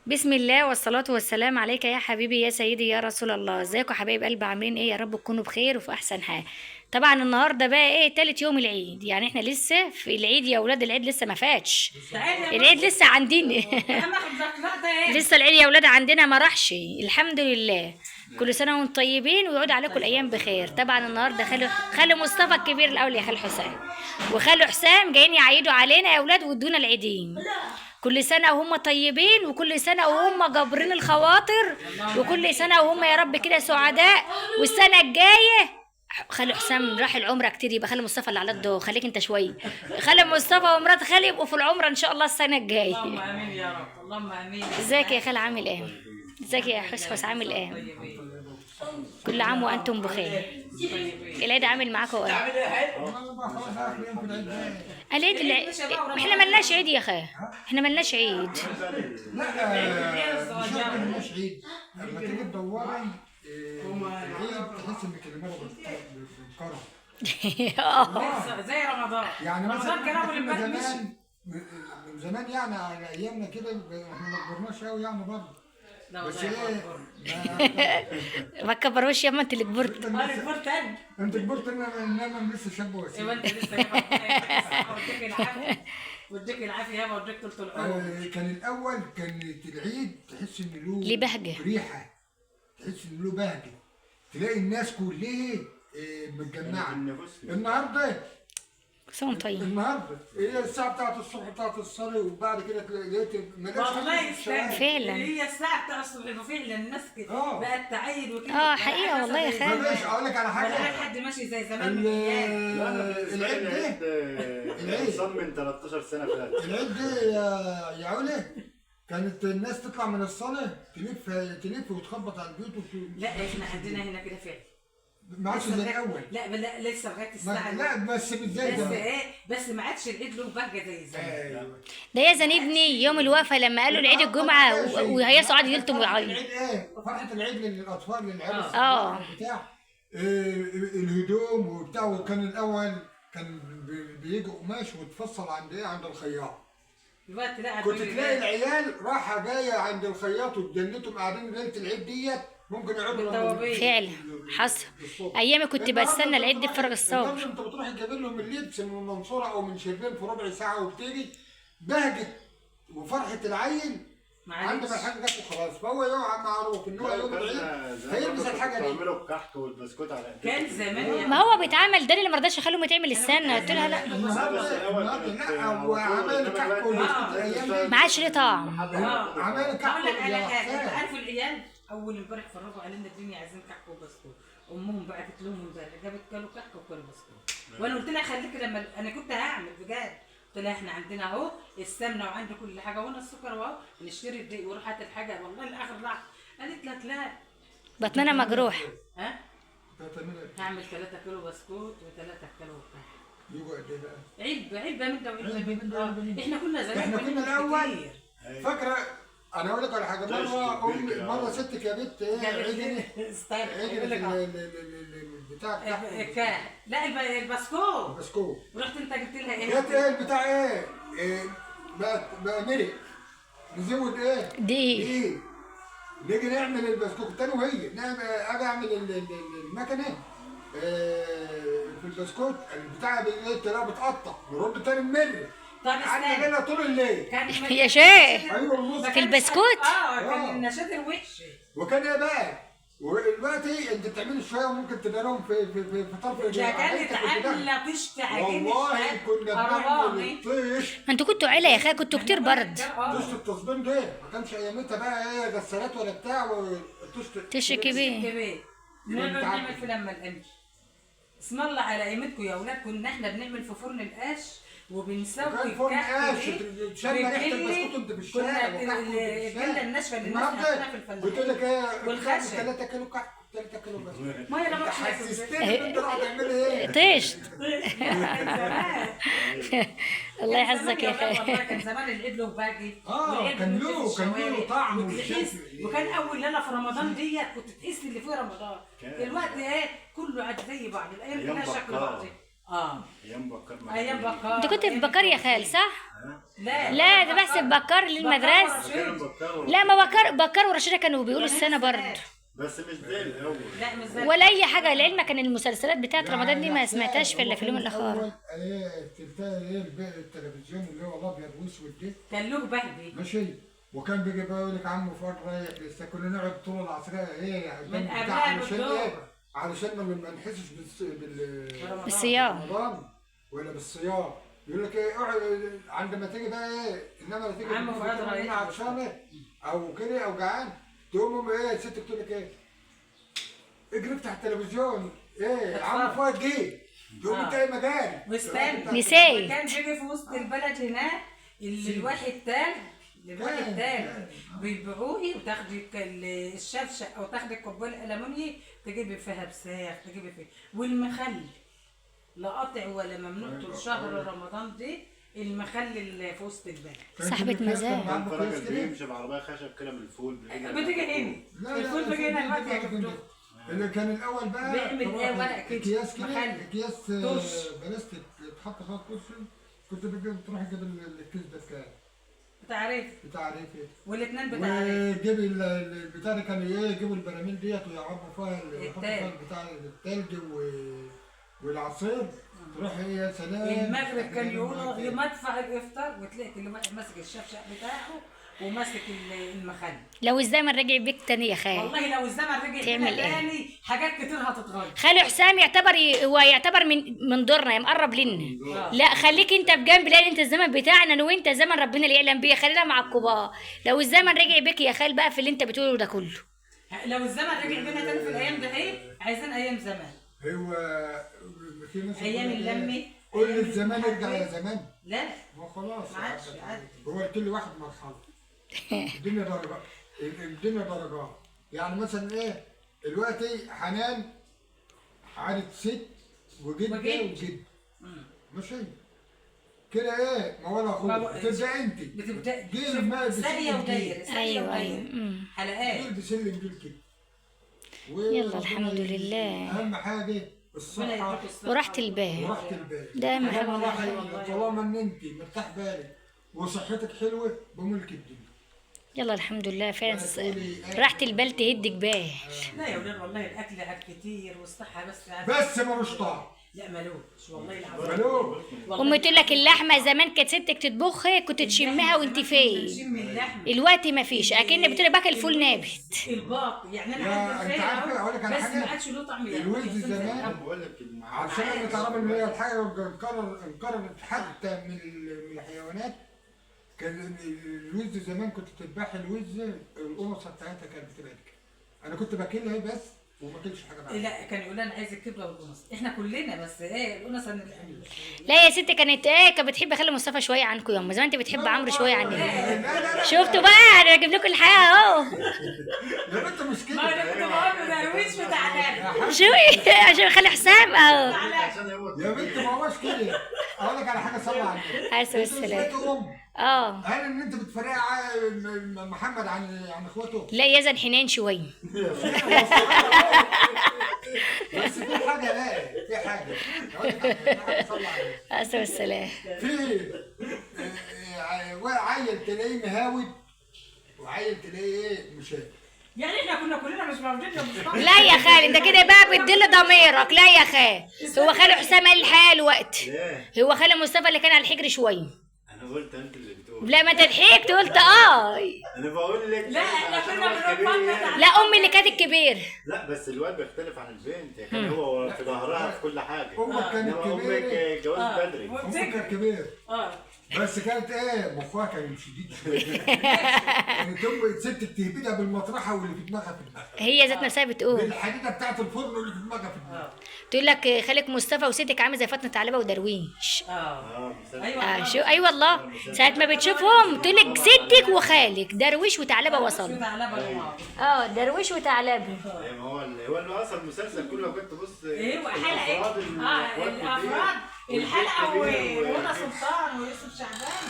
بسم الله والصلاة والسلام عليك يا حبيبي يا سيدي يا رسول الله. ازيكم يا حبايب قلب؟ عاملين ايه؟ يا رب تكونوا بخير وفي احسن حال. طبعا النهارده بقى ايه؟ تالت يوم العيد، يعني احنا لسه في العيد يا اولاد. العيد لسه ما فاتش، العيد لسه عندنا. لسه العيد يا اولاد عندنا ما راحش، الحمد لله. كل سنه وانتم طيبين ويعود عليكم الايام بخير. طبعا النهارده خالو مصطفى الكبير الاول يا خال حسام وخالو حسام جايين يعيدوا علينا يا اولاد ويدونا العيدين. كل سنة وهم طيبين، وكل سنة وهم جابرين الخواطر، وكل سنة وهم يا رب كده سعداء. والسنة الجاية خالو حسام راح العمرة كتير، يبقى خالو مصطفى اللي على الضوء. خليك انت شوية. خالو مصطفى ومرات خالي يبقوا في العمرة ان شاء الله السنة الجاية. اللهم امين يا رب، اللهم امين. ازيك يا خال؟ عامل ايه؟ ازيك يا حسحس؟ عامل ايه؟ كل عام وانتم بخير. العيد عامل معاكم ايه؟ العيد احنا ملناش عيد يا اخي، احنا ملناش عيد. لا مش عيد. لما تيجي تدوري العيد تحس ان كلماته بالكرم. زي رمضان. يعني رمضان مثلا كان اول امبارح مشي. زمان يعني على ايامنا كده احنا ما كبرناش قوي يعني برضه. لا بس والله ايه ما تكبروش ياما، انت اللي كبرت. انا كبرت انا. انت كبرت انما لسه شاب ايوه وسيم. انت لسه وديك العافيه، وديك العافيه يابا، وديك طول العمر. كان الاول كانت العيد تحس ان له ليه بهجة. ريحه، تحس ان له بهجه، تلاقي الناس كلها متجمعه. النهارده طيب. النهارده هي الساعه بتاعت الصبح بتاعت الصلاه، وبعد كده لقيت ملاش والله فعلا. هي الساعه بتاع الصبح فعلا الناس بقت تعيد وكده. حقيقة والله يا خالد. بلاش اقول لك على ولا حاجه. حد ماشي زي زمان من ايام. العيد ده العيد صار من 13 سنه فاتت. العيد ده يا علا كانت الناس تطلع من الصلاه تلف وتخبط على البيوت لا احنا عندنا هنا كده فعلا. ما عادش زي الاول. لا لسه لغايه الساعه. لا بس مش زي بس زمان. بس ما عادش العيد له بهجه زي زمان. ايوه. ده يا ابني يوم الوقفة لما قالوا العيد الجمعة وهيصوا قعدوا يلتموا ويعيطوا. العيد ايه؟ فرحه العيد للاطفال للعيال بتاع الهدوم وبتاع. وكان الاول كان بيجي قماش وتفصل عند ايه؟ عند الخياط. دلوقتي لا، كنت تلاقي العيال رايحه جايه عند الخياط وتدنتهم قاعدين ليله العيد ديت ممكن يقعدوا فعلا حصل. ايامي كنت بستنى العيد دي بفارغ الصبر. انت بتروح تجيب لهم اللبس من المنصوره او من شربين في ربع ساعه وبتيجي بهجه وفرحه العيل عند ما الحاجه جت وخلاص. فهو يوم معروف ان هو يوم العيد هيلبس الحاجه دي. بيعملوا الكحك والبسكوت على كان زمان ما هو بيتعمل، ده اللي ما رضاش يخلوهم يتعمل السنة. قلت لها لا لا وعمال الكحك والبسكوت الايام ما عادش ليه طعم. عمال الكحك هقول لك على حاجه. والبسكوت. عارفوا العيال اول امبارح فرجوا علينا الدنيا عايزين كحك وبسكوت. امهم بقى قالت لهم امبارح جابت كيلو كحك وكيلو بسكوت. وانا قلت لها خليكي لما انا كنت هعمل بجد. قلت لها احنا عندنا اهو السمنه وعندي كل حاجه وانا السكر اهو نشتري الدقيق وروح هات الحاجه والله لاخر لحظه. قالت لك لا بطننا مجروح. ها هعمل 3 كيلو بسكوت و3 كيلو كحك. يجوا قد ايه بقى؟ علبه من ده وعلبه من ده. احنا كنا زمان احنا كنا الاول كتير. فاكره. انا اقول لك على حاجه. مره ستك يا بنت ايه عجنت البتاع بتاعها. لا البسكوت. بسكوت. ورحت انت جبت لها ايه؟ جت ايه البتاع ايه بقى مرق. نزود ايه؟ دي نيجي نعمل البسكوت تاني وهي اجي اعمل المكنه في البسكوت البتاع تلاقيها بتقطع نرد تاني المر. طب قعدنا لنا طول الليل. يا شيخ ايوه والله. في البسكوت. كان النشاط الوحش. وكان ايه بقى؟ ودلوقتي انت بتعملي شويه وممكن تدارهم في طرف ده كانت عامله طشت عجينه. والله كنا بنعمل الطيش. ما انتوا كنتوا عيله يا اخي، كنتوا كتير برد. طشت التصبين ده ما كانش ايامتها بقى ايه غسالات ولا بتاع. تش كبير. نقعد نعمل في لما القمش. اسم الله على ايامتكم يا اولاد. كنا احنا بنعمل في فرن القش وبنسوي الكحك تشم ريحه البسكوت انت في الشارع. الجلده الناشفه اللي الناس حاطينها في الفلاحين. قلت لك ايه؟ والخشب 3 كيلو كحك 3 كيلو بسكوت. ما انا حسستني انت راح تعملي ايه؟ طيشت. زمان الله يحفظك يا والله اخي. كان زمان العيد له باجي. كان له طعم وكان اول ليله في رمضان ديت كنت تحس اللي فيه رمضان. دلوقتي ايه كله عاد زي بعض. الايام كلها شكل بعض. ايام بكر ايام بكار. انت كنت في بكر يا خال صح؟ لا لا ده بحسب بكر للمدرسه. كان بكر لا ما بكر ورشيده كانوا بيقولوا السنه برضه. بس مش زي الاول. لا مش زي ولا اي حاجه. لعلمك كان المسلسلات بتاعت رمضان دي ما سمعتهاش الا في اليوم الاخر. التلفزيون اللي هو الابيض واسود ده كان له بهدي. ماشي، وكان بيجي بقى يقول لك عمو فؤاد رايح لسه كنا نقعد طول العصريه من بتاع قبلها علشان بالدور. ايه؟ علشان ما نحسش بالصيام. رمضان ولا بالصيام. يقول لك ايه اقعد عندما تيجي بقى ايه، انما لما تيجي عمو فؤاد رايح. عطشانه او كده او جعان تقوم ايه الست تقول لك ايه؟ اجري افتح التلفزيون ايه عمو فؤاد جه تقوم انت ايه مكان واستنى. نسيت. كان بيجي في وسط البلد هناك اللي الواحد تاني بيبيعوه وتاخدي الشفشق او تاخدي الكوبايه الالموني تجيبي فيها بساخ تجيبي فيها والمخلل لا قاطع ولا ممنوع طول شهر رمضان دي المخلل اللي في وسط البلد. صاحبة مزاج. كان في راجل بيمشي بعربيه خشب كده من الفول بتيجي هنا الفول بيجي هنا دلوقتي يا جدو. اللي كان الاول بقى بيعمل ايه ورق كده اكياس كده مخلل. اكياس طش. بلاستيك تحط فيها الكرسي كنت بتروح تجيب الكيس ده بكام؟ بتعرف بتاع ريفي والاثنين بتعرف وجيب البتاع ده كانوا ايه يجيبوا البراميل ديت ويعبوا فيها يحطوا فيها بتاع التلج والعصير تروح هي يا سلام. المغرب كان يقولوا مدفع الافطار وتلاقي كل واحد ماسك الشفشق بتاعه وماسك المخلل. لو الزمن رجع بيك تاني يا خال والله لو الزمن رجع تعمل بينا إيه؟ تاني حاجات كتير هتتغير. خالو حسام هو يعتبر من دورنا يا مقرب لنا. لا خليك انت بجنب لان انت الزمن بتاعنا انا وانت زمن ربنا اللي يعلم بيه. خلينا مع الكبار. لو الزمن رجع بيك يا خال بقى في اللي انت بتقوله ده كله. لو الزمن رجع بينا تاني في الايام ده ايه عايزين ايام زمان. هو في ناس ايام اللمه قول لي الزمان يرجع يا زمان. لا ما خلاص ما عادش عادي. هو لكل واحد مرحله. الدنيا درجات الدنيا درجات. يعني مثلا ايه دلوقتي حنان عادت ست وجده وجد ماشي كده ايه ما ولا اخوك تبدا انت بتبدا جيل ما ساقيه وداير ايوه حلقات جيل بسلم جيل كده. يلا الحمد لله. اهم حاجه الصحه وراحة البال. وراحه البال ده اهم حاجه. طالما ان انت مرتاح بالك وصحتك حلوه بملك الدنيا. يلا الحمد لله فعلا راحة البال تهد جبال. لا يا ولاد والله الاكل عاد كتير والصحه بس ملوش طعم. لا ملوش والله العظيم ملوش. امي تقول لك اللحمه زمان كانت ستك تطبخها كنت تشمها وانت فين. تشم اللحمه الوقت ما فيش اكن بتقولي باكل فول نابت. الباط يعني انا يا عندي انت عارفه اقول لك على بس حاجه ما عادش له طعم الوز زمان بقول لك عشان انا تعرف ان هي الحاجه انقرضت حتى من الحيوانات. كان الوز زمان كنت تذبح الوز القنصه بتاعتها كانت بتبقى كده. انا كنت باكلها بس وما اكلش حاجه بعدها. لا كان يقول انا عايز الكبده والقنص احنا كلنا بس ايه القنص لا يا ستي كانت كانت بتحب اخلي مصطفى شويه عنكم يوم زمان انت بتحب عمرو شويه عننا. شفتوا بقى انا بجيب لكم الحياه اهو. يا بنت مش كده. ما انا كنت بقول له درويش بتاعنا شوي عشان خلي حسام اهو. يا بنت ما هوش كده. اقول لك على حاجه صلى على النبي. عليه الصلاه والسلام. هل ان انت بتفرق محمد عن اخواته؟ لا يزن حنين شويه. بس في حاجه لا في حاجه اقول لك على حاجه صلى على النبي. عليه الصلاه والسلام. في عيل تلاقيه مهاود وعيل تلاقيه ايه مشاكل. يعني احنا كنا كلنا مش موجودين. لا يا خال انت كده بقى بتدل ضميرك. لا يا خال هو خالو حسام قال الحياه الوقت. هو خالو مصطفى اللي كان على الحجر شويه. انا قلت انت اللي بتقول. لا ما انت ضحكت قلت انا بقول لك لا احنا كنا لا امي اللي كانت الكبير. لا بس الواد بيختلف عن البنت. يعني هو في ظهرها في كل حاجه. امك كانت امك كبيره. جواز بدري. امك كانت كبيره. بس كانت ايه مخها كان شديد شويه. كانت امي ست تهبدها بالمطرحه واللي في دماغها في دماغها. هي ذات نفسها بتقول بالحديده بتاعت الفرن واللي في دماغها في دماغها. تقول لك خالك مصطفى وستك عامل زي فاطمه علبه ودرويش. ايوه شو اي والله ساعه ما بتشوفهم تقول لك ستك وخالك درويش وثعلبه وصل. درويش وثعلبه. هو اللي اصلا المسلسل كله كنت بص ايه حلقه الافراد الحلقه وهدى سلطان ويوسف شعبان.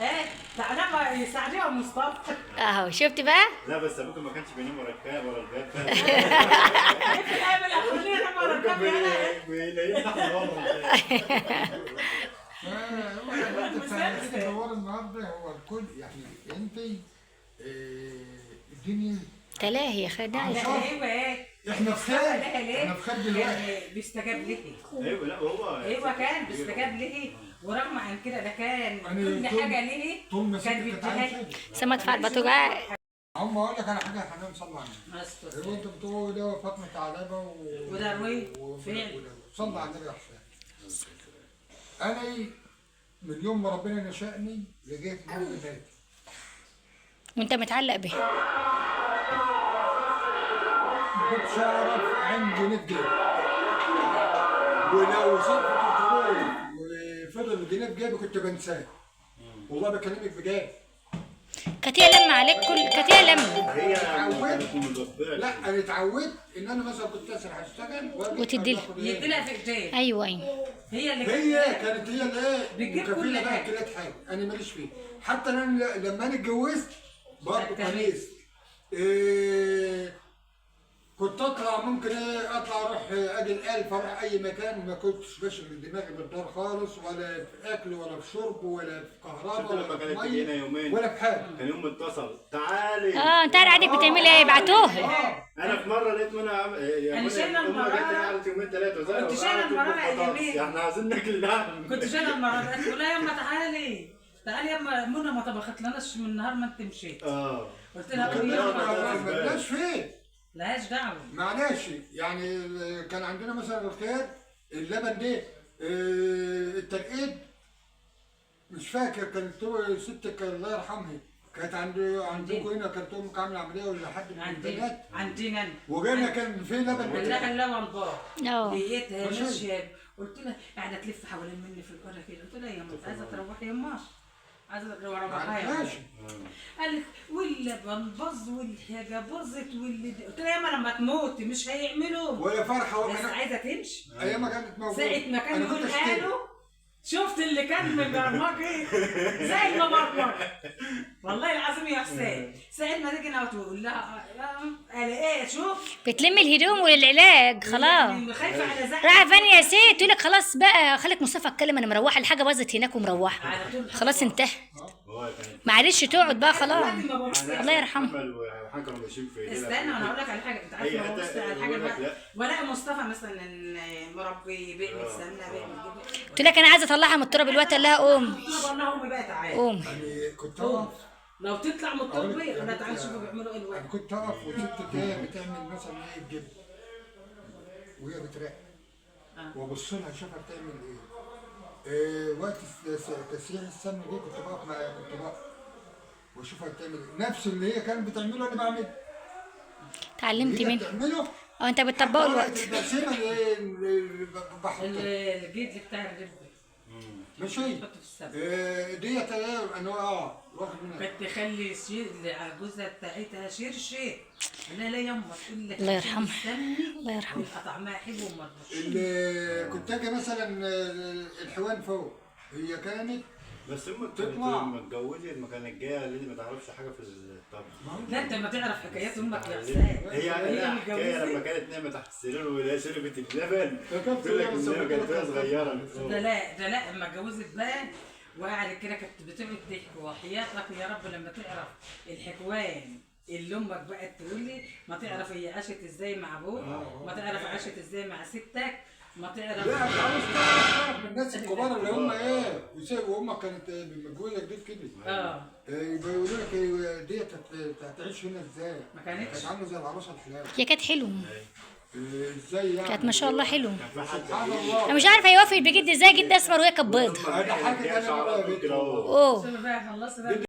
ايه تعالى بقى سعديه ومصطفى. اهو شفت بقى. لا بس ابوك ما كانش بينام ورا الكاب ولا الباب. في الايام الاخرانيه انا مره كام بيلاقيه تحت الوضع. الحوار النهارده هو الكل يعني انت الدنيا تلاهي خداع. ايوه ايه احنا في خير، احنا في خير دلوقتي. كان بيستجاب ليه. ايوه لا هو ايوه كان بيستجاب ليه، ورغم عن كده ده كان أنا كل حاجه ليه طول ما كان ست كانت بيديها عايشه. سما ادفع البطوجة. هم اقول لك على حاجه يا حنان صلى على النبي. لي. هو انت بتقول ده فاطمه علبه ودروي فعل. صلى على النبي يا حسين. انا من يوم ما ربنا نشأني لقيت اليوم ذاتي. وانت متعلق به. ما كنتش اعرف عندي ندى، ولو صدفه الخروج وفضل جنيه في جيبي كنت بنساه. والله بكلمك بجد. كانت هي لما عليك كانت هي لما. هي اتعودت. كانت مدبره. لا انا اتعودت ان انا مثلا كنت اسرح اشتغل وتديلها. يديلها في ايديه. ايوه ايوه. هي اللي كانت هي اللي بتجيب كل مكفيله بقى حاجة. كلات حاجه انا ماليش فيه. حتى انا لما انا اتجوزت برضه اتجوزت. كنيست. كنت اطلع ممكن اطلع اروح اجي الالف اروح اي مكان، ما كنتش بشغل دماغي بالدار خالص، ولا في اكل ولا في شرب ولا في كهرباء شفت لما ولا كانت في تجي هنا ميه يومين ولا في حاجه. كان يوم اتصل تعالي. انت قاعدك بتعملي ايه؟ ابعتوها. انا في مره لقيت منى أنا شايلة امها جت المرارة. قعدت يومين ثلاثه زي كنت شايلة المرارة اليمين. احنا عايزين ناكل لحم. كنت شايله المرة دي تقول لها يما تعالي تعالي يما منى ما طبخت لناش من النهار ما انت مشيت. قلت لها قولي يما مالناش فيه. ملهاش دعوه. معلش يعني كان عندنا مثلا الخير اللبن ده الترقيد مش فاكر كانت ستك الله يرحمها كانت عندكم هنا كانت امك عامله عمليه ولا حد من البنات عندنا انا وجانا كان في لبن والله اللبن بار. اه. لقيتها ماشيه قلت لها قاعده تلف حوالين مني في القريه كده، قلت لها يا ماما عايزه تروحي يا ماما عايزه تروحي معايا. ماشي. قالت واللبن باظ والحاجه باظت قلت لها يا ماما لما تموتي مش هيعملوا ولا فرحه بس عايزه تمشي. ايام ما كانت موجوده ساعة ما كان أنا يقول كنت أشتري. قالوا شفت اللي كان مبرمج ايه؟ زي ما برمج والله العظيم يا حسين. ساعة ما تيجي تقول لها قال ايه شوف بتلم الهدوم والعلاج خلاص. يعني خايفه على زعل. راح فين يا ست؟ تقول لك خلاص بقى خليك مصطفى اتكلم انا مروحه الحاجه باظت هناك ومروحه. على طول خلاص انتهى. هو معلش تقعد بقى خلاص. كان الله يرحمه. وحنا كانوا ماشيين في استنى انا هقول لك على حاجه. انت عارف هي لو بص على حاجه يقول لك بقى لا. ولا مصطفى مثلا مربي بيعمل سمنه بيعمل جبنه. قلت لك انا عايزه اطلعها من التراب الوقت قال لها قوم قلنا امي بقى تعالى قوم. يعني كنت قوم اقف لو تطلع من التربيه قلنا تعالى شوفوا بيعملوا ايه الوقت. انا كنت اقف وست بتعمل مثلا ايه الجبن وهي بتراقب وابص لها اشوفها بتعمل ايه. وقت تسريح السمنه دي كنت بقف معاها كنت بقف واشوفها بتعمل ايه نفس اللي هي كانت بتعمله انا بعمله. اتعلمت هي منه. بتعمله انت بتطبقه الوقت. البسيمه اللي بحطها الجيد بتاع الرب ماشي حطه في السمنه. ديت انا واخد منها كانت تخلي جوزها بتاعتها شير لا لا يما تقول لك الله يرحمها. استني الله يرحمها. يبقى طعمها حلو وما تبصش. اللي كنت اجي مثلا الحيوان فوق هي كانت بس امك تطلع. كانت لما اتجوزت ما كانت جايه اللي ما تعرفش حاجه في الطبخ. لا انت ما تعرف حكايات امك يا حسين. هي لا حكايه لما كانت نايمه تحت السرير وهي شربت اللبن تقول لك ان هي كانت وهي صغيره ده لا اما اتجوزت بقى وقعدت كده كانت بتقعد تحكي وحياتك يا رب لما تعرف الحكوان اللي امك بقت تقول لي ما تعرف هي عاشت ازاي مع ابوك ما تعرف عاشت ازاي مع ستك ما تعرف. لا انت عاوز تعرف من الناس الكبار اللي هم ايه وامك كانت متجوزه جديد كده يبقى يقولوا لك ديت هتعيش هنا ازاي؟ ما كانتش عامله زي العروسه الحلال. هي كانت حلوه. ازاي يعني؟ كانت ما شاء الله حلوه. سبحان الله. انا مش عارفه هيوافق بجد ازاي جد اسمر وهي كانت بيضه. انا حاجه انا كده اهو. اوه. بقى خلصت بقى